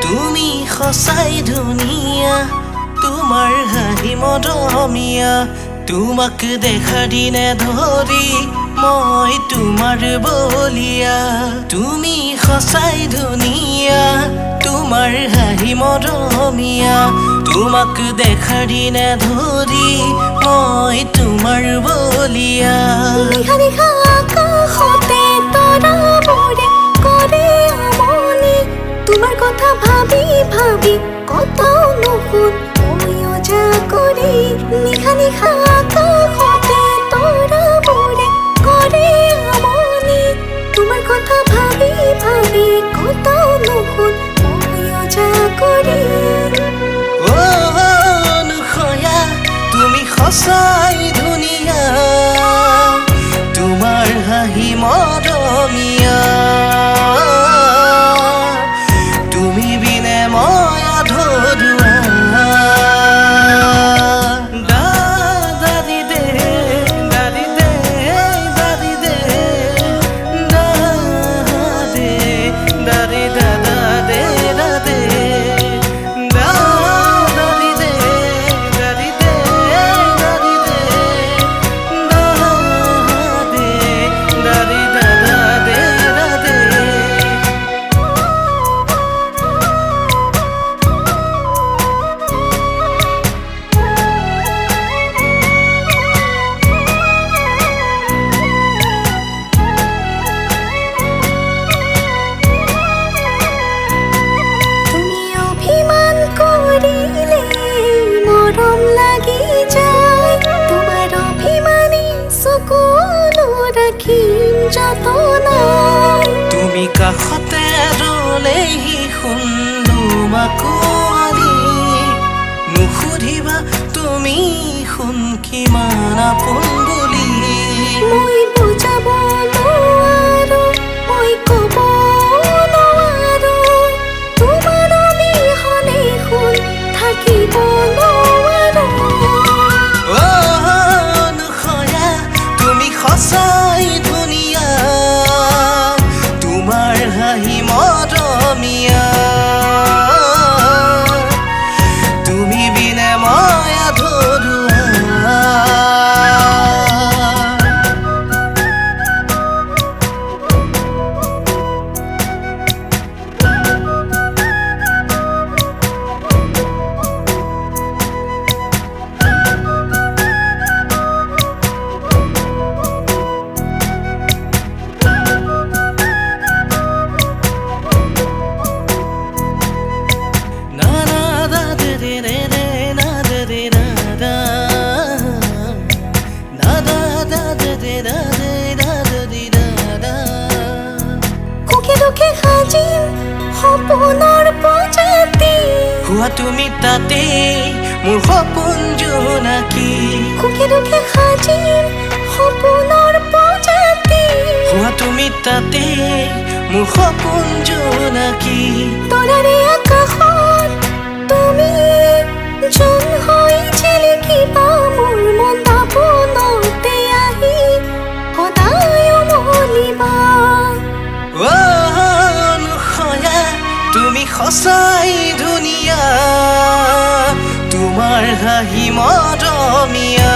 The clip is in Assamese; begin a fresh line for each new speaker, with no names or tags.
তুমি সঁচাই ধুনীয়া তোমাৰ হাঁহি মৰমীয়া তোমাক দেখা দিনে ধৰি মই তোমাৰ বলিয়া তুমি সঁচাই ধুনীয়া তোমাৰ হাঁহি মৰমীয়া তোমাক দেখা দিনে ধৰি মই তোমাৰ বলিয়া
নিশা নিশা আকাশতে তৰাবোৰে কৰে আমনি তোমাৰ কথা ভাবি ভাবি কত নুশুন ময়ো যা কৰি নিশা নিশা আকাশতে তৰাবোৰে কৰে আমনি তোমাৰ কথা ভাবি ভাবি কত নুশুন ময়ো যা কৰি
অনুসয়া তুমি সঁচাই ধুনীয়া তোমাৰ হাঁহি মৰমীয়া তুমি বিনে মই আধৰুৱা দাদি দে দাদি দে দাদি দে দাদে দাদি দাদা দে দাদে দাদি দে দাদি দে দাদি দে দাদে দাদি দাদা দে দাদে
তুমি অভিমান কৰিলে মৰম লাগি যায় তোমাৰ অভিমানী চকুলো ৰাখিম যতনাই
তুমি কাষতে ৰলেহি শুনো মাকুৱাৰী নুসুধিবা তুমি শুন কিমান আপোন বুলি
মই বুজাব নোৱাৰো মই ক'ব নোৱাৰো তোমাৰ অবিহনে শুন থাকিব নোৱাৰো
অনুসয়া তুমি সঁচাই ধুনীয়া তোমাৰ হাঁহি মৰমীয়া তুমি বিনে মই আধৰুৱা na na da de de de de na de de da da na da da de de da de da de de da da
সুখে দুখে সাজিম সপোনৰ প্ৰজাতি
হোৱা তুমি তাতে মোৰ সপোন জোনাকী
সুখে দুখে সাজিম সপোনৰ প্ৰজাতি
হোৱা তুমি তাতে মোৰ সপোন জোনাকী
তৰাৰে আকাশত তুমি জোন হৈ জিলিকিবা মোৰ মন আপোনতে আহি সদায় উমলিবা
অনুসয়া তুমি সঁচাই ধুনীয়া তোমাৰ হাঁহি মৰমীয়া